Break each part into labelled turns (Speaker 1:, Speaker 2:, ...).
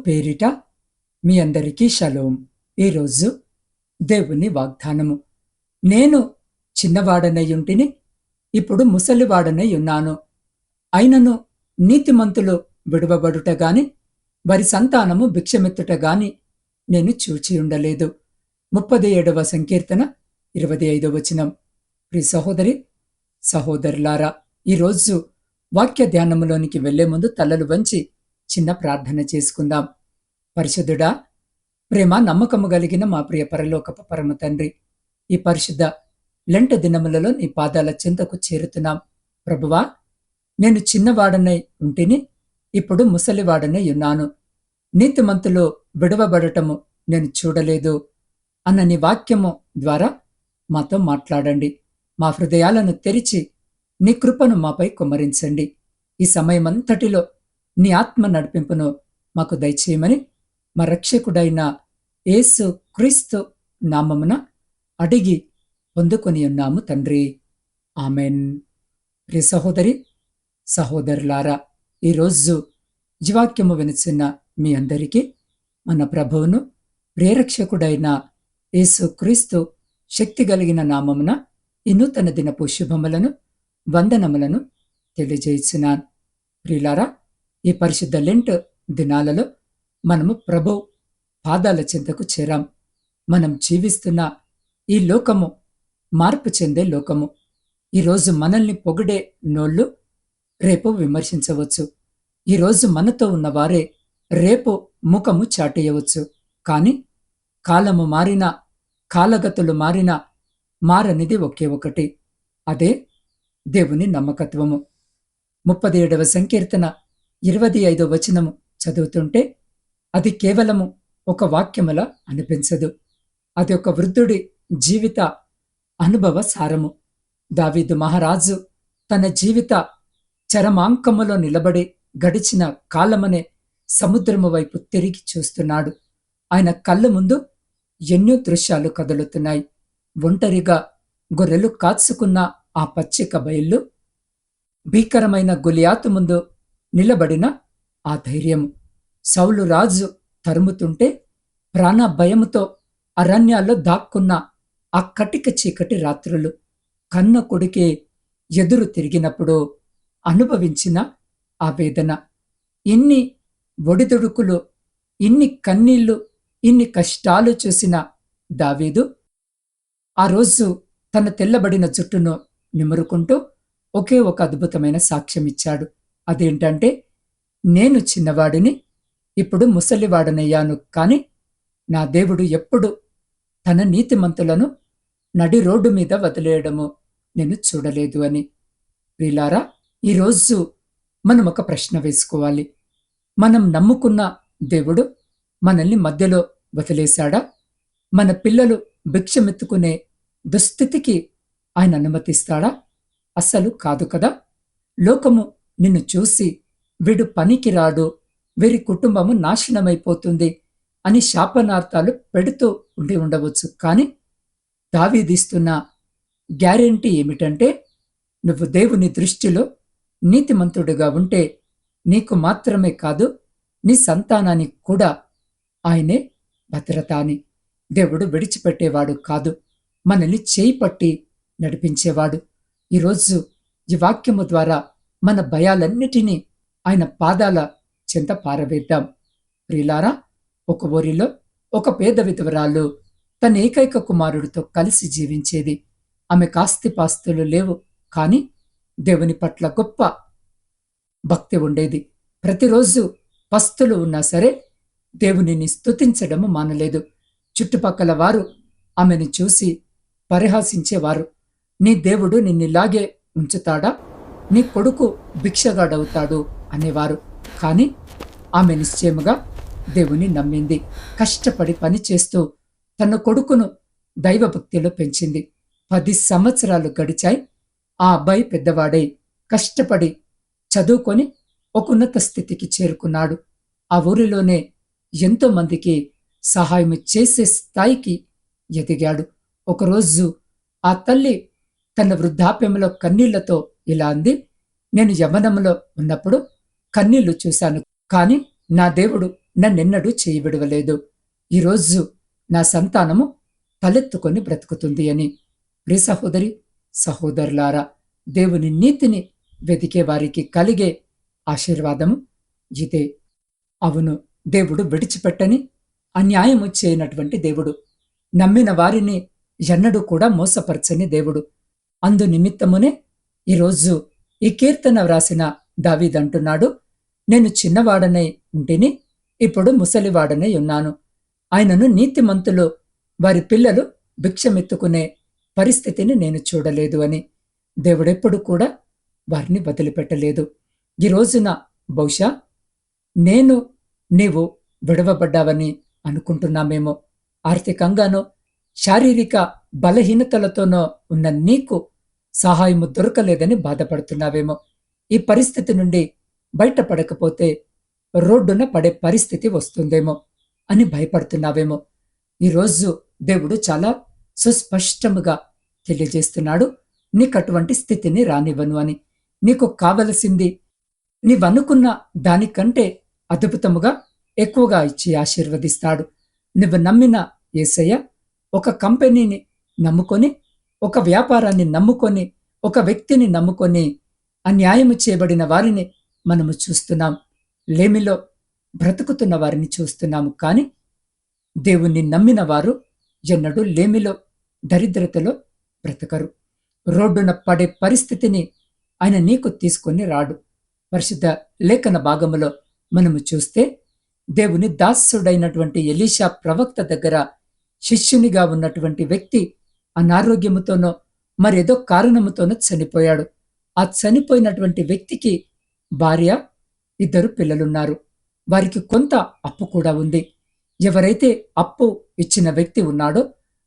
Speaker 1: పేరిట మీ అందరికీ షలోం. ఈరోజు దేవుని వాగ్దానము. నేను చిన్నవాడనయ్యుంటిని, ఇప్పుడు ముసలివాడనై ఉన్నాను. అయినను నీతిమంతులు విడువబడుట గాని, వారి సంతానము భిక్షమెత్తుట గాని నేను చూచియుండలేదు. 37వ సంకీర్తన 25వ వచనం. ప్రియ సహోదరి సహోదరులారా, ఈరోజు వాక్య ధ్యానములోనికి వెళ్లే ముందు తలలు వంచి చిన్న ప్రార్థన చేసుకుందాం. పరిశుద్ధుడా, ప్రేమ నమ్మకము కలిగిన మా ప్రియ పరలోకపు పరమ తండ్రి, ఈ పరిశుద్ధ లెంట దినములలో నీ పాదాల చెంతకు చేరుతున్నాం. ప్రభువా, నేను చిన్నవాడనై ఉంటిని, ఇప్పుడు ముసలివాడనై ఉన్నాను. నీతిమంతులు విడవబడటము నేను చూడలేదు అన్న నీ వాక్యము ద్వారా మాతో మాట్లాడండి. మా హృదయాలను తెరిచి నీ కృపను మాపై కుమ్మరించండి. ఈ సమయమంతటిలో నీ ఆత్మ నడిపింపును మాకు దయచేయమని మా రక్షకుడైన యేసు క్రీస్తు నామమున అడిగి పొందుకొని ఉన్నాము తండ్రి, ఆమెన్. ప్రియ సహోదరి సహోదరులారా, ఈరోజు జీవాక్యము వినుచున్న మీ అందరికీ మన ప్రభువును ప్రియరక్షకుడైన యేసు క్రీస్తు శక్తి కలిగిన నామమున ఈ నూతన దినపు శుభములను వందనములను తెలియజేస్తున్నాను. ప్రియులారా, ఈ పరిశుద్ధ లెంట్ దినాలలో మనము ప్రభు పాదాల చెంతకు చేరాం. మనం జీవిస్తున్న ఈ లోకము మార్పు చెందే లోకము. ఈరోజు మనల్ని పొగిడే నోళ్ళు రేపు విమర్శించవచ్చు. ఈరోజు మనతో ఉన్నవారే రేపు ముఖము చాటేయవచ్చు. కానీ కాలము మారినా, కాలగతులు మారినా మారనిది ఒకే ఒకటి, అదే దేవుని నమ్మకత్వము. 37వ సంకీర్తన 25వ వచనము చదువుతుంటే అది కేవలము ఒక వాక్యములా అనిపించదు. అది ఒక వృద్ధుడి జీవిత అనుభవ సారము. దావీదు మహారాజు తన జీవిత చరమాంకములో నిలబడి గడిచిన కాలమనే సముద్రము వైపు తిరిగి చూస్తున్నాడు. ఆయన కళ్ళ ముందు ఎన్నో దృశ్యాలు కదులుతున్నాయి. ఒంటరిగా గొర్రెలు కాచుకున్న ఆ పచ్చిక బయళ్ళు, భీకరమైన గొలియాతు ముందు నిలబడిన ఆ ధైర్యము, సౌలు రాజు తరుముతుంటే ప్రాణ భయముతో అరణ్యాల్లో దాక్కున్న ఆ కటిక చీకటి రాత్రులు, కన్న కొడుకే ఎదురు తిరిగినప్పుడు అనుభవించిన ఆ వేదన, ఇన్ని ఒడిదుడుకులు, ఇన్ని కన్నీళ్లు, ఇన్ని కష్టాలు చూసిన దావీదు ఆ రోజు తన తెల్లబడిన జుట్టును నిమురుకుంటూ ఒకే ఒక అద్భుతమైన సాక్ష్యం ఇచ్చాడు. అదేంటంటే, నేను చిన్నవాడిని, ఇప్పుడు ముసలివాడనయ్యాను, కానీ నా దేవుడు ఎప్పుడు తన నీతిమంతులను నడి రోడ్డు మీద వదిలేయడము నేను చూడలేదు అని. ప్రియులారా, ఈరోజు మనం ఒక ప్రశ్న వేసుకోవాలి. మనం నమ్ముకున్న దేవుడు మనల్ని మధ్యలో వదిలేశాడా? మన పిల్లలు భిక్షమెత్తుకునే దుస్థితికి ఆయన అనుమతిస్తాడా? అస్సలు కాదు కదా. లోకము నిన్ను చూసి వీడు పనికి రాడు, వీరి కుటుంబము నాశనమైపోతుంది అని శాపనార్థాలు పెడుతూ ఉండి ఉండవచ్చు. కానీ దావీదిస్తున్న గ్యారెంటీ ఏమిటంటే, నువ్వు దేవుని దృష్టిలో నీతిమంతుడిగా ఉంటే నీకు మాత్రమే కాదు, నీ సంతానానికి కూడా ఆయనే భద్రత అని. దేవుడు విడిచిపెట్టేవాడు కాదు, మనల్ని చేయి పట్టి నడిపించేవాడు. ఈరోజు ఈ వాక్యము ద్వారా మన భయాలన్నిటినీ ఆయన పాదాల చెంత పారవేద్దాం. ప్రియులారా, ఒక ఊరిలో ఒక పేద విధవరాలు తన ఏకైక కుమారుడితో కలిసి జీవించేది. ఆమెకు ఆస్తిపాస్తులు లేవు, కానీ దేవుని పట్ల గొప్ప భక్తి ఉండేది. ప్రతిరోజు పస్తులు ఉన్నా సరే దేవునిని స్తుతించడము మానలేదు. చుట్టుపక్కల వారు ఆమెను చూసి పరిహాసించేవారు. నీ దేవుడు నిన్నిలాగే ఉంచుతాడా? నీ కొడుకు భిక్షగాడవుతాడు అనేవారు. కానీ ఆమె నిశ్చయముగా దేవుని నమ్మింది. కష్టపడి పనిచేస్తూ తన కొడుకును దైవభక్తిలో పెంచింది. 10 సంవత్సరాలు గడిచాయి. ఆ అబ్బాయి పెద్దవాడై కష్టపడి చదువుకొని ఒక ఉన్నత స్థితికి చేరుకున్నాడు. ఆ ఊరిలోనే ఎంతో మందికి సహాయం చేసే స్థాయికి ఎదిగాడు. ఒకరోజు ఆ తల్లి తన వృద్ధాప్యంలో కన్నీళ్లతో ఇలా అంది, నేను యవ్వనంలో ఉన్నప్పుడు కన్నీళ్లు చూశాను, కానీ నా దేవుడు నన్నెన్నడూ చేయి విడవలేదు. ఈరోజు నా సంతానము తలెత్తుకొని బ్రతుకుతుంది అని. ప్రియ సహోదరి, సహోదరులారా, దేవుని నీతిని వెదికే వారికి కలిగే ఆశీర్వాదము ఇదే. అవును, దేవుడు విడిచిపెట్టని, అన్యాయము చేయనటువంటి దేవుడు. నమ్మిన వారిని ఎన్నడూ కూడా మోసపరచని దేవుడు. అందు నిమిత్తమునే ఈరోజు ఈ కీర్తన వ్రాసిన దావీదంటున్నాడు, నేను చిన్నవాడనై ఉంటిని, ఇప్పుడు ముసలివాడనై ఉన్నాను. ఆయనను నీతిమంతులు వారి పిల్లలు భిక్షమెత్తుకునే పరిస్థితిని నేను చూడలేదు అని. దేవుడెప్పుడు కూడా వారిని వదిలిపెట్టలేదు. ఈ రోజున బహుశా నేను నీవు విడవబడ్డావని అనుకుంటున్నామేమో. ఆర్థికంగానో శారీరక బలహీనతలతోనో ఉన్న నీకు సహాయము దొరకలేదని బాధపడుతున్నావేమో. ఈ పరిస్థితి నుండి బయటపడకపోతే రోడ్డున పడే పరిస్థితి వస్తుందేమో అని భయపడుతున్నావేమో. ఈరోజు దేవుడు చాలా సుస్పష్టముగా తెలియజేస్తున్నాడు, నీకటువంటి స్థితిని రానివ్వను అని. నీకు కావలసింది నీవనుకున్న దానికంటే అద్భుతముగా ఎక్కువగా ఇచ్చి ఆశీర్వదిస్తాడు. నువ్వు నమ్మిన యేసయ్య ఒక కంపెనీని నమ్ముకొని, ఒక వ్యాపారాన్ని నమ్ముకొని, ఒక వ్యక్తిని నమ్ముకొని అన్యాయము చేయబడిన వారిని మనము చూస్తున్నాం. లేమిలో బ్రతుకుతున్న వారిని చూస్తున్నాము. కానీ దేవుణ్ణి నమ్మిన వారు ఎన్నడూ లేమిలో, దరిద్రతలో బ్రతకరు. రోడ్డున పడే పరిస్థితిని ఆయన నీకు తీసుకొని రాడు. పరిశుద్ధ లేఖన భాగములో మనము చూస్తే, దేవుని దాసుడైనటువంటి ఎలీషా ప్రవక్త దగ్గర శిష్యునిగా ఉన్నటువంటి వ్యక్తి అనారోగ్యముతోనో మరేదో కారణముతోనో చనిపోయాడు. ఆ చనిపోయినటువంటి వ్యక్తికి భార్య, 2 పిల్లలున్నారు. వారికి కొంత అప్పు కూడా ఉంది. ఎవరైతే అప్పు ఇచ్చిన వ్యక్తి ఉన్నాడో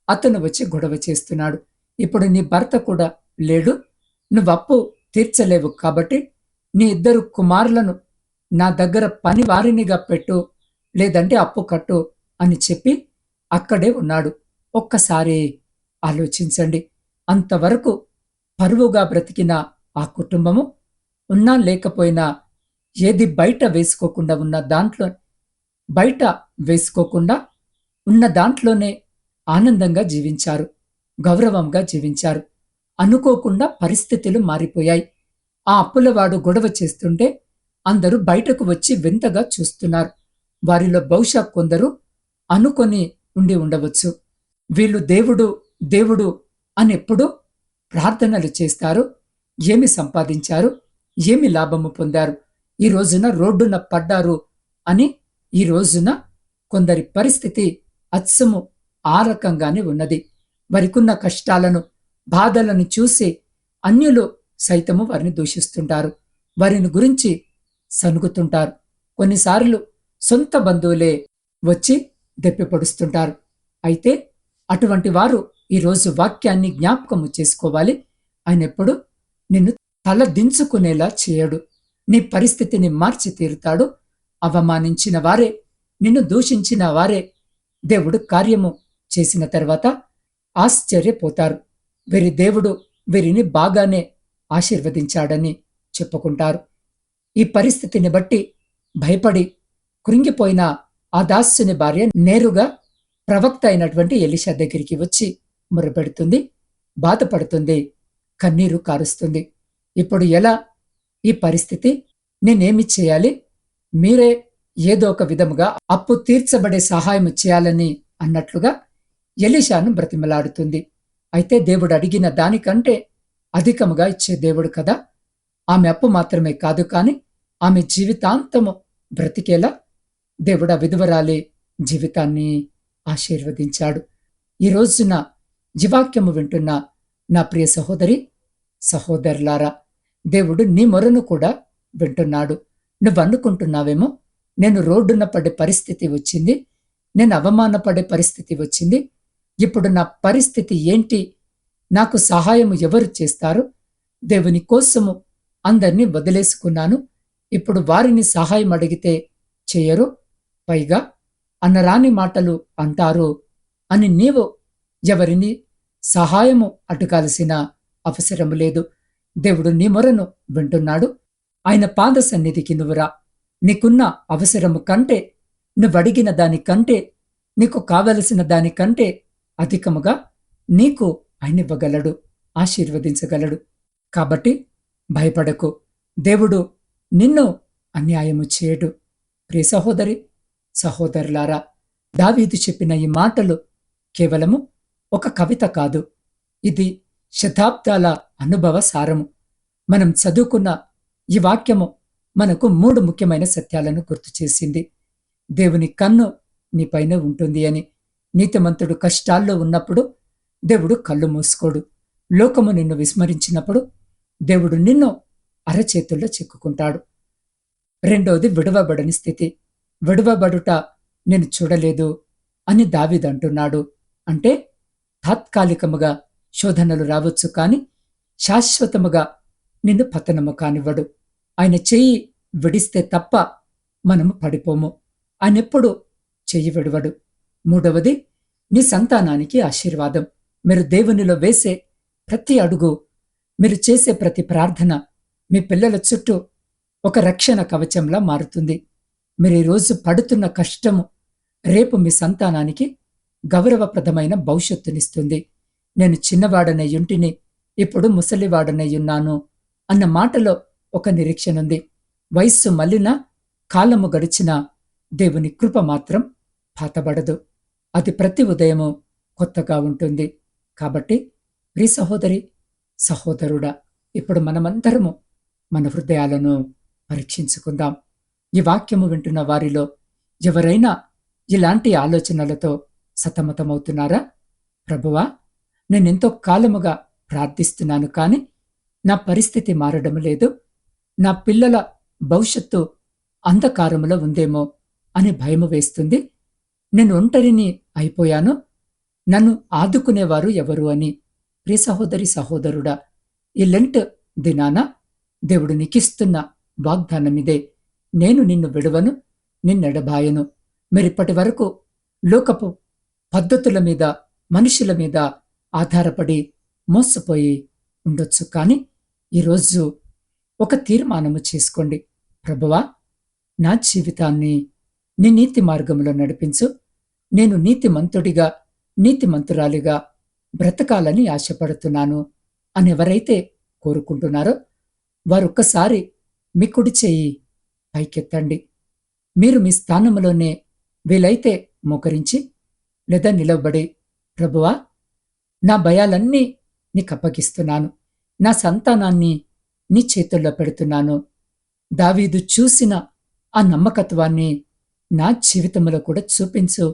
Speaker 1: అతను వచ్చి గొడవ చేస్తున్నాడు. ఇప్పుడు నీ భర్త కూడా లేడు, నువ్వు అప్పు తీర్చలేవు, కాబట్టి నీ 2 కుమారులను నా దగ్గర పని వారినిగా పెట్టు, లేదంటే అప్పు కట్టు అని చెప్పి అక్కడే ఉన్నాడు. ఒక్కసారి ఆలోచించండి. అంతవరకు పరువుగా బ్రతికిన ఆ కుటుంబము ఉన్నా లేకపోయినా ఏది బయట వేసుకోకుండా ఉన్న దాంట్లోనే ఆనందంగా జీవించారు, గౌరవంగా జీవించారు. అనుకోకుండా పరిస్థితులు మారిపోయాయి. ఆ అప్పులవాడు గొడవ చేస్తుంటే అందరూ బయటకు వచ్చి వింతగా చూస్తున్నారు. వారిలో బహుశా కొందరు అనుకొని ఉండి ఉండవచ్చు, వీళ్ళు దేవుడు దేవుడు అని ఎప్పుడూ ప్రార్థనలు చేస్తారు, ఏమి సంపాదించారు, ఏమి లాభము పొందారు, ఈ రోజున రోడ్డున పడ్డారు అని. ఈ రోజున కొందరి పరిస్థితి అచ్చము ఆ రకంగానే ఉన్నది. వారికున్న కష్టాలను, బాధలను చూసి అన్యులు సైతము వారిని దూషిస్తుంటారు, వారిని గురించి సనుగుతుంటారు. కొన్నిసార్లు సొంత బంధువులే వచ్చి దెప్పిపొడుస్తుంటారు. అయితే అటువంటి వారు ఈరోజు వాక్యాన్ని జ్ఞాపకము చేసుకోవాలి. ఆయన ఎప్పుడు నిన్ను తల దించుకునేలా చేయడు. నీ పరిస్థితిని మార్చి తీరుతాడు. అవమానించిన వారే, నిన్ను దూషించిన వారే దేవుడు కార్యము చేసిన తర్వాత ఆశ్చర్యపోతారు. వీరి దేవుడు వీరిని బాగానే ఆశీర్వదించాడని చెప్పుకుంటారు. ఈ పరిస్థితిని బట్టి భయపడి కృంగిపోయిన ఆ దాసుని భార్య నేరుగా ప్రవక్త అయినటువంటి ఎలీషా దగ్గరికి వచ్చి మొరపెడుతుంది, బాధపడుతుంది, కన్నీరు కారుస్తుంది. ఇప్పుడు ఎలా ఈ పరిస్థితి, నేనేమి చేయాలి, మీరే ఏదో ఒక విధముగా అప్పు తీర్చబడే సహాయం చేయాలని అన్నట్లుగా ఎలీషాను బ్రతిమలాడుతుంది. అయితే దేవుడు అడిగిన దానికంటే అధికముగా ఇచ్చే దేవుడు కదా. ఆమె అప్పు మాత్రమే కాదు, కానీ ఆమె జీవితాంతము బ్రతికేలా దేవుడు ఆ విధవరాలి జీవితాన్ని ఆశీర్వదించాడు. ఈ రోజున జీవాక్యము వింటున్న నా ప్రియ సహోదరి, సహోదరులారా, దేవుడు నీ మొరను కూడా వింటున్నాడు. నువ్వు అనుకుంటున్నావేమో, నేను రోడ్డున పడే పరిస్థితి వచ్చింది, నేను అవమానపడే పరిస్థితి వచ్చింది, ఇప్పుడు నా పరిస్థితి ఏంటి, నాకు సహాయం ఎవరు చేస్తారు, దేవుని కోసము అందరినీ వదిలేసుకున్నాను, ఇప్పుడు వారిని సహాయం అడిగితే చెయ్యరు, పైగా అన్నరాని మాటలు అంటారు అని నీవు ఎవరిని సహాయము అడగాల్సిన అవసరము లేదు. దేవుడు నీ మొరను వింటున్నాడు. ఆయన పాద సన్నిధికి నువ్వురా. నీకున్న అవసరము కంటే నువ్వడిగిన దానికంటే, నీకు కావలసిన దానికంటే అధికముగా నీకు ఆయనివ్వగలడు, ఆశీర్వదించగలడు. కాబట్టి భయపడకు. దేవుడు నిన్ను అన్యాయము చేయడు. ప్రియ సహోదరి, సహోదరులారా, దావీదు చెప్పిన ఈ మాటలు కేవలము ఒక కవిత కాదు. ఇది శతాబ్దాల అనుభవ సారము. మనం చదువుకున్న ఈ వాక్యము మనకు 3 ముఖ్యమైన సత్యాలను గుర్తు చేసింది. దేవుని కన్ను నీపైన ఉంటుంది అని. నీతిమంతుడు కష్టాల్లో ఉన్నప్పుడు దేవుడు కళ్ళు మూసుకోడు. లోకము నిన్ను విస్మరించినప్పుడు దేవుడు నిన్ను అరచేతుల్లో చిక్కుకుంటాడు. రెండోది విడువబడని స్థితి. విడువబడుట నేను చూడలేదు అని దావీదంటున్నాడు. అంటే తాత్కాలికముగా శోధనలు రావచ్చు, కాని శాశ్వతముగా నిన్ను పతనము కానివ్వడు. ఆయన చెయ్యి విడిస్తే తప్ప మనము పడిపోము. ఆయనెప్పుడు చెయ్యి విడవడు. మూడవది, నీ సంతానానికి ఆశీర్వాదం. మీరు దేవునిలో వేసే ప్రతి అడుగు, మీరు చేసే ప్రతి ప్రార్థన మీ పిల్లల చుట్టూ ఒక రక్షణ కవచంలా మారుతుంది. మీరు ఈరోజు పడుతున్న కష్టము రేపు మీ సంతానానికి గౌరవప్రదమైన భవిష్యత్తునిస్తుంది. నేను చిన్నవాడనయ్యుంటిని, ఇప్పుడు ముసలివాడనయ్యున్నాను అన్న మాటలో ఒక నిరీక్షణుంది. వయస్సు మళ్ళినా, కాలము గడిచినా దేవుని కృప మాత్రం పాతబడదు. అది ప్రతి ఉదయము కొత్తగా ఉంటుంది. కాబట్టి ప్రియ సహోదరి, సహోదరుడా, ఇప్పుడు మనమందరము మన హృదయాలను పరీక్షించుకుందాం. ఈ వాక్యము వింటున్న వారిలో ఎవరైనా ఇలాంటి ఆలోచనలతో సతమతమవుతున్నారా? ప్రభువా, నేనెంతో కాలముగా ప్రార్థిస్తున్నాను, కానీ నా పరిస్థితి మారడం లేదు. నా పిల్లల భవిష్యత్తు అంధకారములో ఉందేమో అని భయము వేస్తుంది. నేను ఒంటరిని అయిపోయాను, నన్ను ఆదుకునేవారు ఎవరు అని. ప్రియ సహోదరి, సహోదరుడా, ఈ లెంట్ దినాన దేవుడు నీకిస్తున్న వాగ్దానమిదే. నేను నిన్ను విడువను, నిన్నెడబాయను. మీరిప్పటి వరకు లోకపు పద్ధతుల మీద, మనుషుల మీద ఆధారపడి మోసపోయి ఉండొచ్చు, కానీ ఈరోజు ఒక తీర్మానము చేసుకోండి. ప్రభువా, నా జీవితాన్ని నీ నీతి మార్గంలో నడిపించు. నేను నీతిమంతుడిగా, నీతిమంతురాలిగా బ్రతకాలని ఆశపడుతున్నాను అని ఎవరైతే కోరుకుంటున్నారో వారొక్కసారి మీ కుడి చేయి పైకెత్తండి. మీరు మీ స్థానంలోనే వీలైతే మోకరించి లేదా నిలబడి, ప్రభువా, నా భయాలన్నీ నీకు అప్పగిస్తున్నాను, నా సంతానాన్ని నీ చేతుల్లో పెడుతున్నాను. దావీదు చూసిన ఆ నమ్మకత్వాన్ని నా జీవితంలో కూడా చూపించు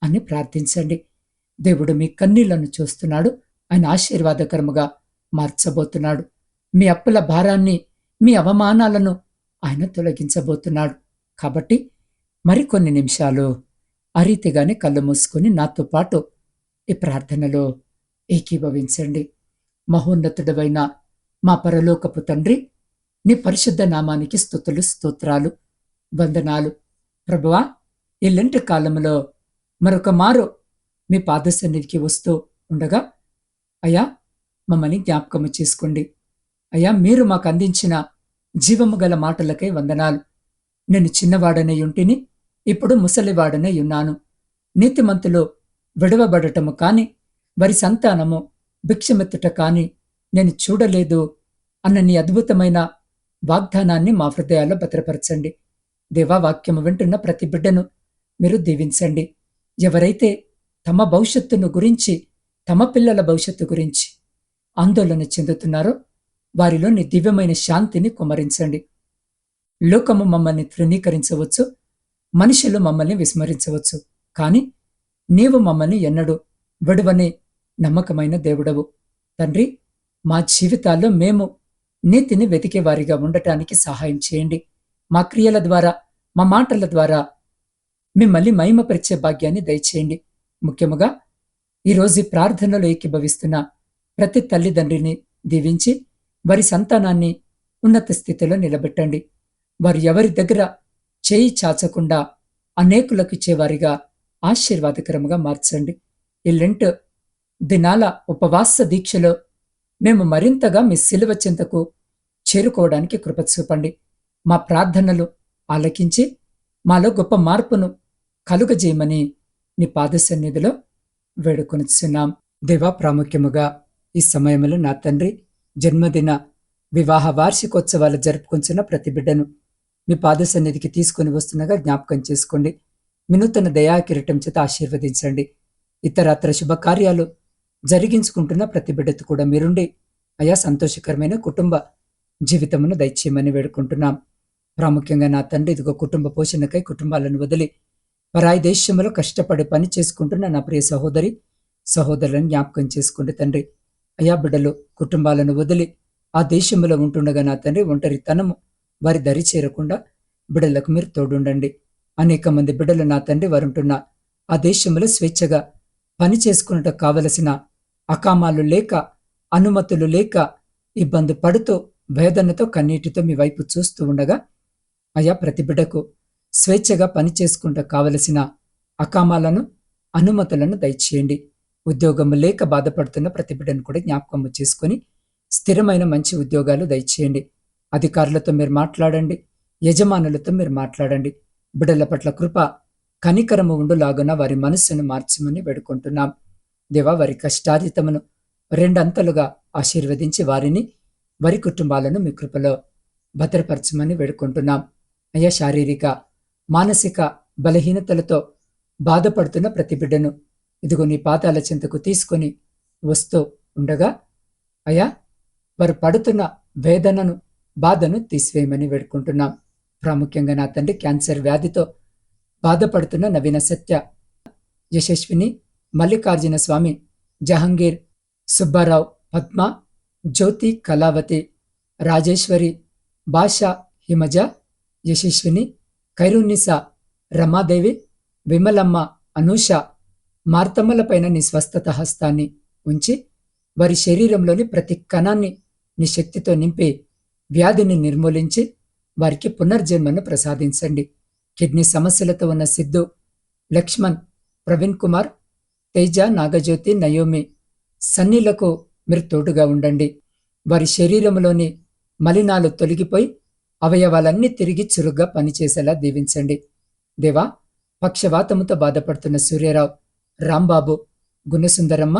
Speaker 1: అని ప్రార్థించండి. దేవుడు మీ కన్నీళ్లను చూస్తున్నాడు. ఆయన ఆశీర్వాదకరముగా మార్చబోతున్నాడు. మీ అప్పుల భారాన్ని, మీ అవమానాలను ఆయన తొలగించబోతున్నాడు. కాబట్టి మరికొన్ని నిమిషాలు ఆ రీతిగానే కళ్ళు మూసుకొని నాతో పాటు ఈ ప్రార్థనలో ఏకీభవించండి. మహోన్నతుడవైన మా పరలోకపు తండ్రి, నీ పరిశుద్ధ నామానికి స్తుతులు, స్తోత్రాలు, వందనాలు. ప్రభువా, ఈ లెంటి కాలంలో మరొక మారు మీ పాద సన్నిధికి వస్తూ ఉండగా అయ్యా, మమ్మల్ని జ్ఞాపకము చేసుకోండి. అయ్యా, మీరు మాకు అందించిన జీవము గల మాటలకై వందనాలు. నేను చిన్నవాడనై ఉంటిని, ఇప్పుడు ముసలివాడనై ఉన్నాను. నీతిమంతులు విడవబడటము కాని, వారి సంతానము భిక్షమెత్తుట కాని నేను చూడలేదు అన్న నీ అద్భుతమైన వాగ్దానాన్ని మా హృదయాల్లో భద్రపరచండి. దేవా, వాక్యము వింటున్న ప్రతి బిడ్డను మీరు దీవించండి. ఎవరైతే తమ భవిష్యత్తును గురించి, తమ పిల్లల భవిష్యత్తు గురించి ఆందోళన చెందుతున్నారో వారిలో నీ దివ్యమైన శాంతిని కుమ్మరించండి. లోకము మమ్మల్ని తృణీకరించవచ్చు, మనుషులు మమ్మల్ని విస్మరించవచ్చు, కానీ నీవు మమ్మల్ని ఎన్నడూ విడువని నమ్మకమైన దేవుడవు. తండ్రి, మా జీవితాల్లో మేము నీతిని వెతికేవారిగా ఉండటానికి సహాయం చేయండి. మా క్రియల ద్వారా, మా మాటల ద్వారా మిమ్మల్ని మహిమపరిచే భాగ్యాన్ని దయచేయండి. ముఖ్యముగా ఈరోజు ఈ ప్రార్థనలో ఏకీభవిస్తున్న ప్రతి తల్లిదండ్రిని దీవించి వారి సంతానాన్ని ఉన్నత స్థితిలో నిలబెట్టండి. వారు ఎవరి దగ్గర చేయి చాచకుండా అనేకులకు ఇచ్చేవారిగా ఆశీర్వాదకరముగా మార్చండి. ఈ లెంట్ దినాల ఉపవాస దీక్షలో మేము మరింతగా మీ శిలువ చెంతకు చేరుకోవడానికి కృప చూపండి. మా ప్రార్థనలు ఆలకించి మాలో గొప్ప మార్పును కలుగజేయమని నీ పాద సన్నిధిలో వేడుకొనిచున్నాం. దేవా, ప్రాముఖ్యముగా ఈ సమయంలో నా తండ్రి జన్మదిన వివాహ వార్షికోత్సవాలు జరుపుకొంచున్న ప్రతి బిడ్డను మీ పాద సన్నిధికి తీసుకుని వస్తుండగా జ్ఞాపకం చేసుకోండి. వినూతన దయా కిరీటం చేత ఆశీర్వదించండి. ఇతరత్ర శుభకార్యాలు జరిగించుకుంటున్న ప్రతి బిడ్డతో కూడా మీరుండి అయా సంతోషకరమైన కుటుంబ జీవితమును దయచేయమని వేడుకుంటున్నాం. ప్రాముఖ్యంగా నా తండ్రి ఇదిగో కుటుంబ పోషణకై కుటుంబాలను వదిలి పరాయి దేశంలో కష్టపడి పని చేసుకుంటున్న నా ప్రియ సహోదరి సహోదరులను జ్ఞాపకం చేసుకోండి తండ్రి. అయా బిడ్డలు కుటుంబాలను వదిలి ఆ దేశంలో ఉంటుండగా నా తండ్రి ఒంటరితనము వారి దరి చేరకుండా బిడ్డలకు మీరు తోడుండండి. అనేక మంది బిడ్డలు నా తండ్రి వారుంటున్న ఆ దేశంలో స్వేచ్ఛగా పని చేసుకున్నట్టు కావలసిన అకామాలు లేక అనుమతులు లేక ఇబ్బంది పడుతూ వేదనతో కన్నీటితో మీ వైపు చూస్తూ ఉండగా అయా ప్రతి బిడ్డకు స్వేచ్ఛగా పని చేసుకుంటూ కావలసిన అకామాలను అనుమతులను దయచేయండి. ఉద్యోగము లేక బాధపడుతున్న ప్రతి బిడ్డను కూడా జ్ఞాపకము చేసుకొని స్థిరమైన మంచి ఉద్యోగాలు దయచేయండి. అధికారులతో మీరు మాట్లాడండి, యజమానులతో మీరు మాట్లాడండి. బిడ్డల పట్ల కృప కనికరము ఉండులాగున వారి మనస్సును మార్చమని వేడుకుంటున్నాం. దేవా, వారి కష్టార్జితమును రెండంతలుగా ఆశీర్వదించి వారిని వారి కుటుంబాలను మీ కృపలో భద్రపరచమని వేడుకుంటున్నాం. అయ్యా, శారీరక మానసిక బలహీనతలతో బాధపడుతున్న ప్రతి బిడ్డను ఇదిగో నీ పాదాల చెంతకు తీసుకొని వస్తూ ఉండగా అయ్యా వారు పడుతున్న వేదనను బాధను తీసివేయమని వేడుకుంటున్నాం. ప్రాముఖ్యంగా నా తండ్రి క్యాన్సర్ వ్యాధితో బాధపడుతున్న నవీన సత్య, యశస్విని, మల్లికార్జున స్వామి, జహంగీర్, సుబ్బారావు, పద్మ, జ్యోతి, కళావతి, రాజేశ్వరి, భాష, హిమజ, యశస్విని, ఖైరున్నిసా, రమాదేవి, విమలమ్మ, అనూష, మార్తమ్మలపైన నీ స్వస్థత హస్తాన్ని ఉంచి వారి శరీరంలోని ప్రతి కణాన్ని నీ శక్తితో నింపి వ్యాధిని నిర్మూలించి వారికి పునర్జన్మను ప్రసాదించండి. కిడ్నీ సమస్యలతో ఉన్న సిద్ధు, లక్ష్మణ్, ప్రవీణ్ కుమార్, తేజ, నాగజ్యోతి, నయోమి, సన్నీలకు మీరు తోడుగా ఉండండి. వారి శరీరంలోని మలినాలు తొలగిపోయి అవయవాలన్నీ తిరిగి చురుగ్గా పనిచేసేలా దీవించండి. దేవా, పక్షవాతముతో బాధపడుతున్న సూర్యరావు, రాంబాబు, గుణసుందరమ్మ,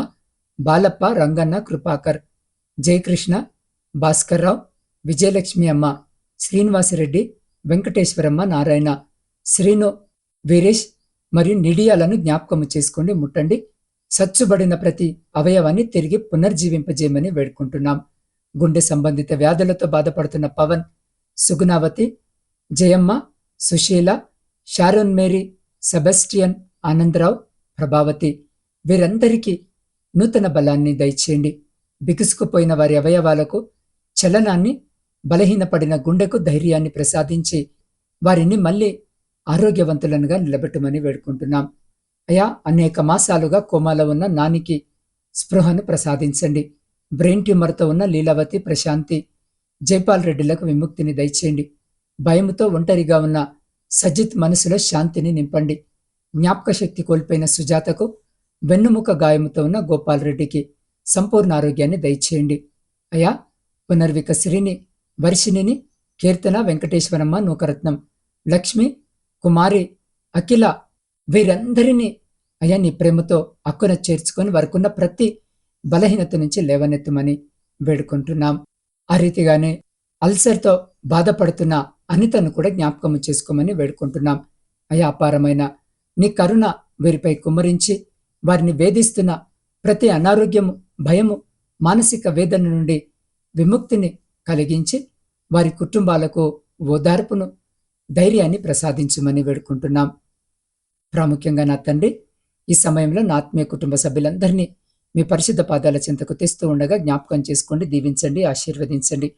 Speaker 1: బాలప్ప, రంగన్న, కృపాకర్, జయకృష్ణ, భాస్కర్రావు, విజయలక్ష్మి అమ్మ, శ్రీనివాసరెడ్డి, వెంకటేశ్వరమ్మ, నారాయణ, శ్రీను, వీరేష్ మరియు నిడియాలను జ్ఞాపకము చేసుకోండి, ముట్టండి. సచ్చుబడిన ప్రతి అవయవాన్ని తిరిగి పునర్జీవింపజేయమని వేడుకుంటున్నాం. గుండె సంబంధిత వ్యాధులతో బాధపడుతున్న Pavan, Sugunavathi, Jayamma, Sushila, Sharon Mary, Sebastian, Anandarao, Prabhavathi వీరందరికీ నూతన బలాన్ని దయచేయండి. బిగుసుకుపోయిన వారి అవయవాలకు చలనాన్ని, బలహీనపడిన గుండెకు ధైర్యాన్ని ప్రసాదించి వారిని మళ్ళీ ఆరోగ్యవంతులనుగా నిలబెట్టమని వేడుకుంటున్నాం. అయా, అనేక మాసాలుగా కోమాలో ఉన్న నానికి స్పృహను ప్రసాదించండి. బ్రెయిన్ ట్యూమర్తో ఉన్న లీలావతి, ప్రశాంతి, జైపాల్ రెడ్డిలకు విముక్తిని దయచేయండి. భయముతో ఒంటరిగా ఉన్న సజిత్ మనసులో శాంతిని నింపండి. జ్ఞాపక శక్తి కోల్పోయిన సుజాతకు, వెన్నుముక గాయముతో ఉన్న గోపాల్ రెడ్డికి సంపూర్ణ ఆరోగ్యాన్ని దయచేయండి. అయా, పునర్విక శ్రీని, వర్షిణిని, కీర్తన, వెంకటేశ్వరమ్మ, నూకరత్నం, లక్ష్మి, కుమారి, అఖిల వీరందరినీ అయ్యా నీ ప్రేమతో అక్కున చేర్చుకొని వారికున్న ప్రతి బలహీనత నుంచి లేవనెత్తమని వేడుకుంటున్నాం. ఆ రీతిగానే అల్సర్తో బాధపడుతున్న అనితను కూడా జ్ఞాపకము చేసుకోమని వేడుకుంటున్నాం. అయా, అపారమైన నీ కరుణ వీరిపై కుమ్మరించి వారిని వేధిస్తున్న ప్రతి అనారోగ్యము, భయము, మానసిక వేదన నుండి విముక్తిని కలిగించి వారి కుటుంబాలకు ఓదార్పును, ధైర్యాన్ని ప్రసాదించమని వేడుకుంటున్నాం. ప్రాముఖ్యంగా నా తండ్రి, ఈ సమయంలో నా ఆత్మీయ కుటుంబ సభ్యులందరినీ మీ పరిశుద్ధ పాదాల చెంతకు తెస్తూ ఉండగా జ్ఞాపకం చేసుకోండి, దీవించండి, ఆశీర్వదించండి.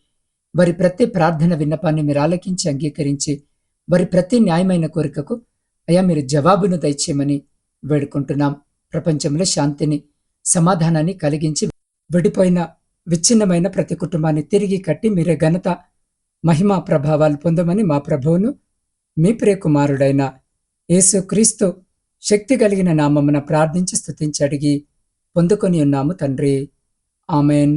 Speaker 1: వారి ప్రతి ప్రార్థన విన్నపాన్ని మీరు ఆలకించి అంగీకరించి వారి ప్రతి న్యాయమైన కోరికకు అయా మీరు జవాబును దయచేయమని వేడుకుంటున్నాం. ప్రపంచంలో శాంతిని, సమాధానాన్ని కలిగించి విడిపోయిన, విచ్ఛిన్నమైన ప్రతి కుటుంబాన్ని తిరిగి కట్టి మీరే ఘనత, మహిమ, ప్రభావాలు పొందమని మా ప్రభువును మీ ప్రియ కుమారుడైన యేసుక్రీస్తు శక్తి కలిగిన నామమున ప్రార్థించి స్తుతించి అడిగి పొందుకొని ఉన్నాము తండ్రి. ఆమెన్.